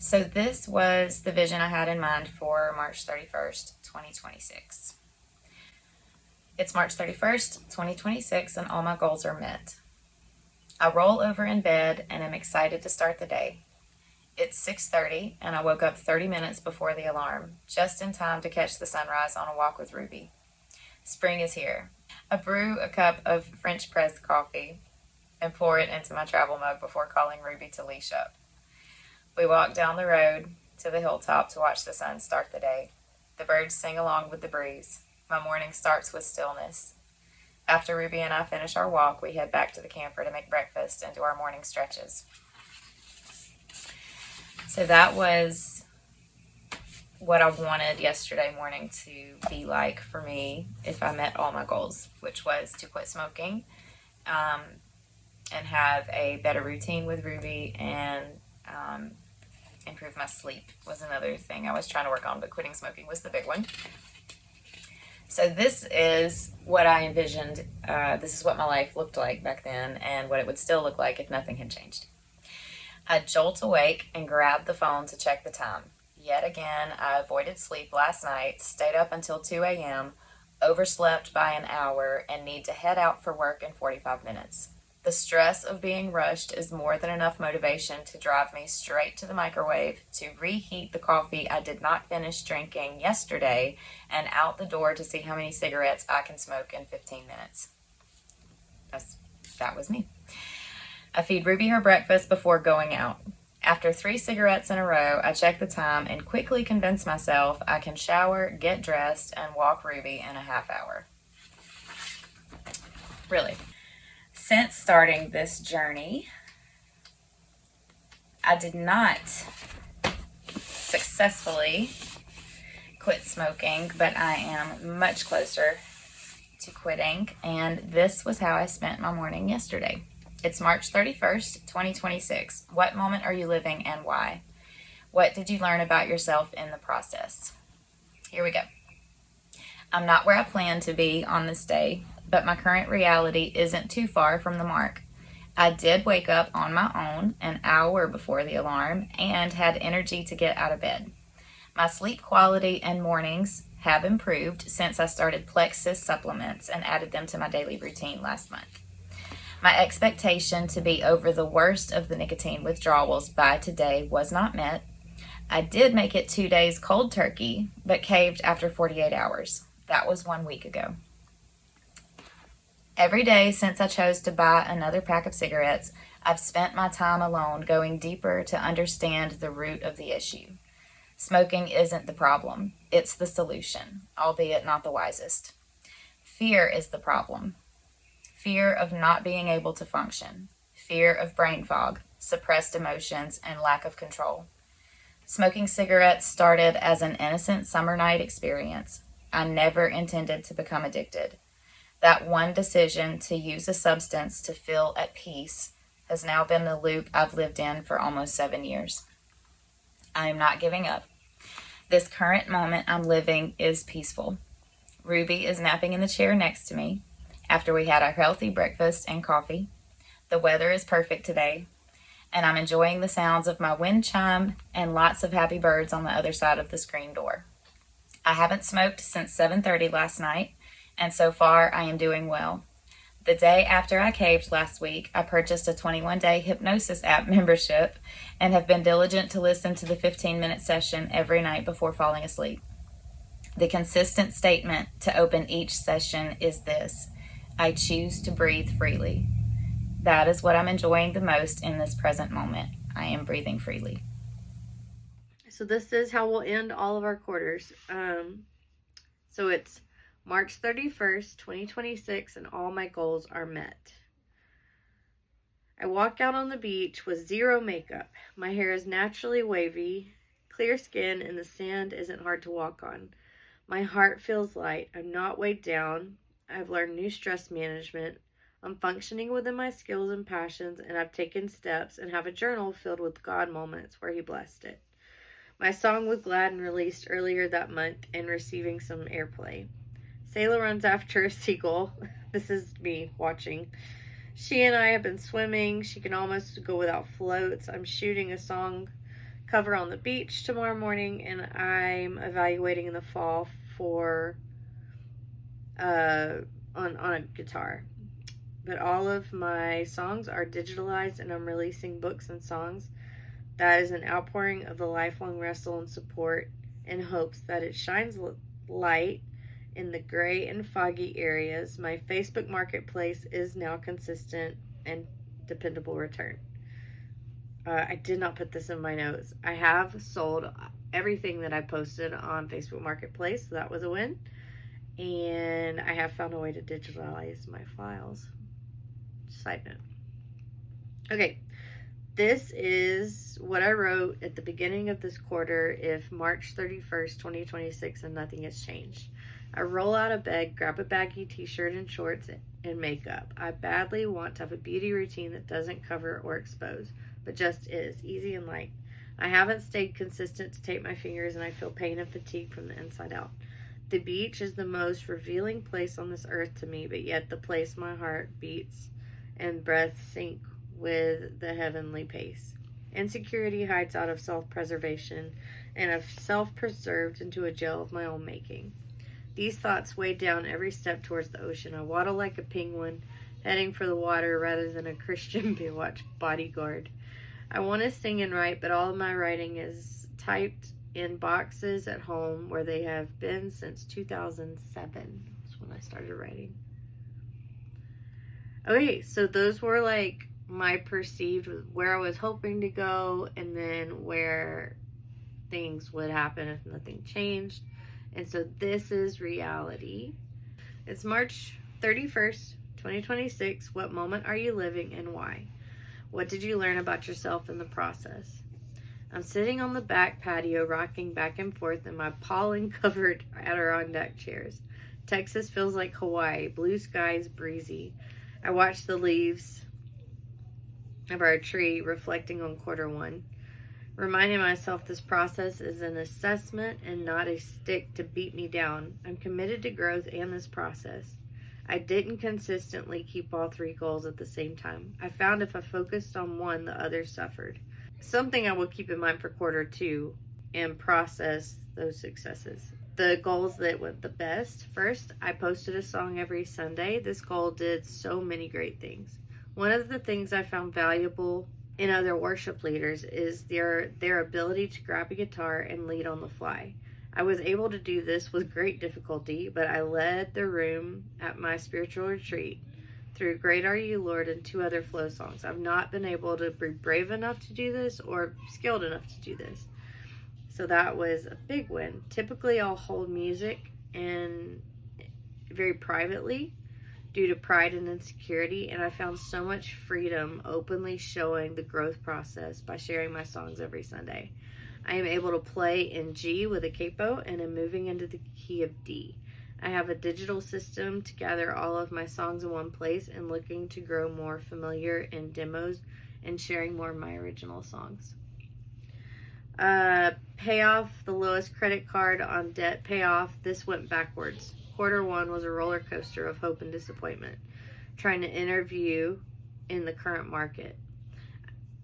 So this was the vision I had in mind for March 31st, 2026. It's March 31st, 2026, and all my goals are met. I roll over in bed and am excited to start the day. It's 6:30 and I woke up 30 minutes before the alarm, just in time to catch the sunrise on a walk with Ruby. Spring is here. I brew a cup of French press coffee and pour it into my travel mug before calling Ruby to leash up. We walk down the road to the hilltop to watch the sun start the day. The birds sing along with the breeze. My morning starts with stillness. After Ruby and I finish our walk, we head back to the camper to make breakfast and do our morning stretches. So that was what I wanted yesterday morning to be like for me if I met all my goals, which was to quit smoking and have a better routine with Ruby, and improve my sleep was another thing I was trying to work on, but quitting smoking was the big one. So this is what I envisioned. This is what my life looked like back then and what it would still look like if nothing had changed. I jolt awake and grab the phone to check the time. Yet again, I avoided sleep last night, stayed up until 2 a.m., overslept by an hour, and need to head out for work in 45 minutes. The stress of being rushed is more than enough motivation to drive me straight to the microwave to reheat the coffee I did not finish drinking yesterday and out the door to see how many cigarettes I can smoke in 15 minutes. That was me. I feed Ruby her breakfast before going out. After 3 cigarettes in a row, I check the time and quickly convince myself I can shower, get dressed, and walk Ruby in a half hour. Really. Since starting this journey, I did not successfully quit smoking, but I am much closer to quitting, and this was how I spent my morning yesterday. It's March 31st, 2026. What moment are you living and why? What did you learn about yourself in the process? Here we go. I'm not where I planned to be on this day, but my current reality isn't too far from the mark. I did wake up on my own an hour before the alarm and had energy to get out of bed. My sleep quality and mornings have improved since I started Plexus supplements and added them to my daily routine last month. My expectation to be over the worst of the nicotine withdrawals by today was not met. I did make it 2 days cold turkey, but caved after 48 hours. That was 1 week ago. Every day since I chose to buy another pack of cigarettes, I've spent my time alone going deeper to understand the root of the issue. Smoking isn't the problem, it's the solution, albeit not the wisest. Fear is the problem. Fear of not being able to function, fear of brain fog, suppressed emotions, and lack of control. Smoking cigarettes started as an innocent summer night experience. I never intended to become addicted. That one decision to use a substance to feel at peace has now been the loop I've lived in for almost 7 years. I am not giving up. This current moment I'm living is peaceful. Ruby is napping in the chair next to me after we had our healthy breakfast and coffee. The weather is perfect today, and I'm enjoying the sounds of my wind chime and lots of happy birds on the other side of the screen door. I haven't smoked since 7:30 last night, and so far I am doing well. The day after I caved last week, I purchased a 21-day hypnosis app membership and have been diligent to listen to the 15-minute session every night before falling asleep. The consistent statement to open each session is this: I choose to breathe freely. That is what I'm enjoying the most in this present moment. I am breathing freely. So this is how we'll end all of our quarters. So it's March 31st, 2026, and all my goals are met. I walk out on the beach with zero makeup. My hair is naturally wavy, clear skin, and the sand isn't hard to walk on. My heart feels light. I'm not weighed down. I've learned new stress management. I'm functioning within my skills and passions, and I've taken steps and have a journal filled with God moments where He blessed it. My song was glad and released earlier that month and receiving some airplay. Sayla runs after a seagull. This is me watching. She and I have been swimming. She can almost go without floats. I'm shooting a song cover on the beach tomorrow morning, and I'm evaluating in the fall for on a guitar. But all of my songs are digitalized, and I'm releasing books and songs. That is an outpouring of the lifelong wrestle and support in hopes that it shines light in the gray and foggy areas. My Facebook marketplace is now consistent and dependable return. I did not put this in my notes. I have sold everything that I posted on Facebook Marketplace, so that was a win. And I have found a way to digitalize my files. Side note. Okay, this is what I wrote at the beginning of this quarter if March 31st, 2026 and nothing has changed. I roll out of bed, grab a baggy t-shirt and shorts and makeup. I badly want to have a beauty routine that doesn't cover or expose, but just is, easy and light. I haven't stayed consistent to tape my fingers, and I feel pain and fatigue from the inside out. The beach is the most revealing place on this earth to me, but yet the place my heart beats and breath sink with the heavenly pace. Insecurity hides out of self-preservation, and I've self-preserved into a jail of my own making. These thoughts weigh down every step towards the ocean. I waddle like a penguin, heading for the water rather than a Christian Baywatch bodyguard. I want to sing and write, but all of my writing is typed in boxes at home where they have been since 2007. That's when I started writing. Okay, so those were like my perceived, where I was hoping to go, and then where things would happen if nothing changed. And so this is reality. It's March 31st, 2026. What moment are you living and why? What did you learn about yourself in the process? I'm sitting on the back patio, rocking back and forth in my pollen-covered Adirondack chairs. Texas feels like Hawaii. Blue skies, breezy. I watch the leaves of our tree reflecting on quarter one, reminding myself this process is an assessment and not a stick to beat me down. I'm committed to growth and this process. I didn't consistently keep all three goals at the same time. I found if I focused on one, the others suffered. Something I will keep in mind for quarter two and process those successes. The goals that went the best. First, I posted a song every Sunday. This goal did so many great things. One of the things I found valuable in other worship leaders is their ability to grab a guitar and lead on the fly. I was able to do this with great difficulty, but I led the room at my spiritual retreat through Great Are You, Lord, and 2 other flow songs. I've not been able to be brave enough to do this or skilled enough to do this. So that was a big win. Typically, I'll hold music and very privately due to pride and insecurity, and I found so much freedom openly showing the growth process by sharing my songs every Sunday. I am able to play in G with a capo and am moving into the key of D. I have a digital system to gather all of my songs in one place and looking to grow more familiar in demos and sharing more of my original songs. Pay off the lowest credit card on debt payoff. This went backwards. Quarter one was a roller coaster of hope and disappointment, trying to interview in the current market.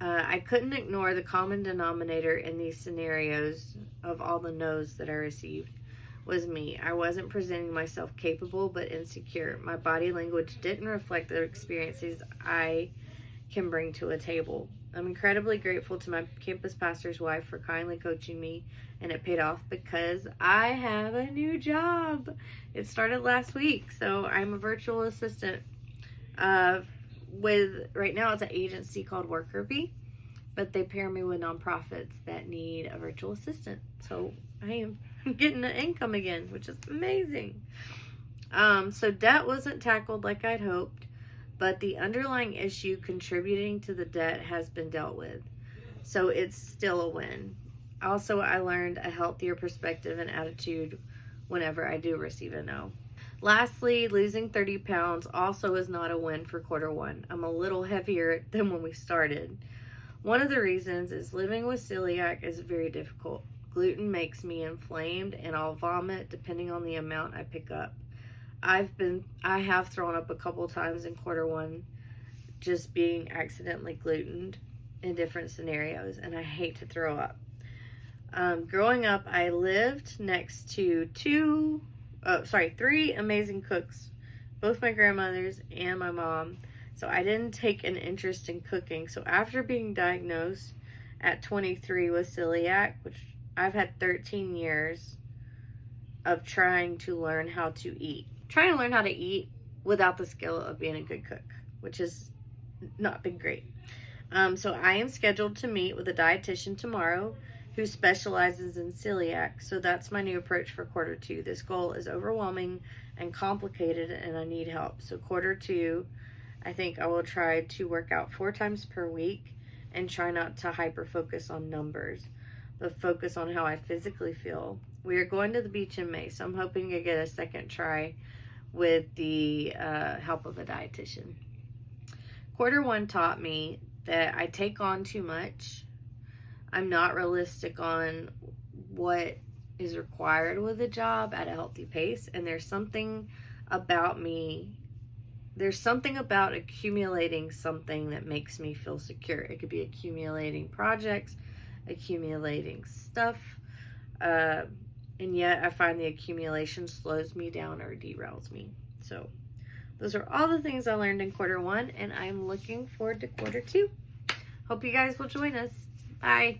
I couldn't ignore the common denominator in these scenarios of all the no's that I received was me. I wasn't presenting myself capable but insecure. My body language didn't reflect the experiences I can bring to a table. I'm incredibly grateful to my campus pastor's wife for kindly coaching me, and it paid off because I have a new job. It started last week, so I'm a virtual assistant with, right now it's an agency called Workerbee, but they pair me with nonprofits that need a virtual assistant. So I am getting an income again, which is amazing. So debt wasn't tackled like I'd hoped, but the underlying issue contributing to the debt has been dealt with. So it's still a win. Also, I learned a healthier perspective and attitude whenever I do receive a no. Lastly, losing 30 pounds also is not a win for quarter one. I'm a little heavier than when we started. One of the reasons is living with celiac is very difficult. Gluten makes me inflamed and I'll vomit depending on the amount I pick up. I have thrown up a couple times in quarter one just being accidentally glutened in different scenarios, and I hate to throw up. Growing up, I lived next to three amazing cooks, both my grandmothers and my mom. So I didn't take an interest in cooking. So after being diagnosed at 23 with celiac, which I've had 13 years of trying to learn how to eat. Trying to learn how to eat without the skill of being a good cook, which has not been great. So I am scheduled to meet with a dietitian tomorrow who specializes in celiac. So that's my new approach for quarter two. This goal is overwhelming and complicated, and I need help. So quarter two, I think I will try to work out 4 times per week and try not to hyper focus on numbers, but focus on how I physically feel. We are going to the beach in May, so I'm hoping to get a second try with the help of a dietitian. Quarter one taught me that I take on too much. I'm not realistic on what is required with a job at a healthy pace, and there's something about accumulating something that makes me feel secure. It could be accumulating projects, accumulating stuff, and yet I find the accumulation slows me down or derails me. So those are all the things I learned in quarter one, and I'm looking forward to quarter two. Hope you guys will join us. Bye.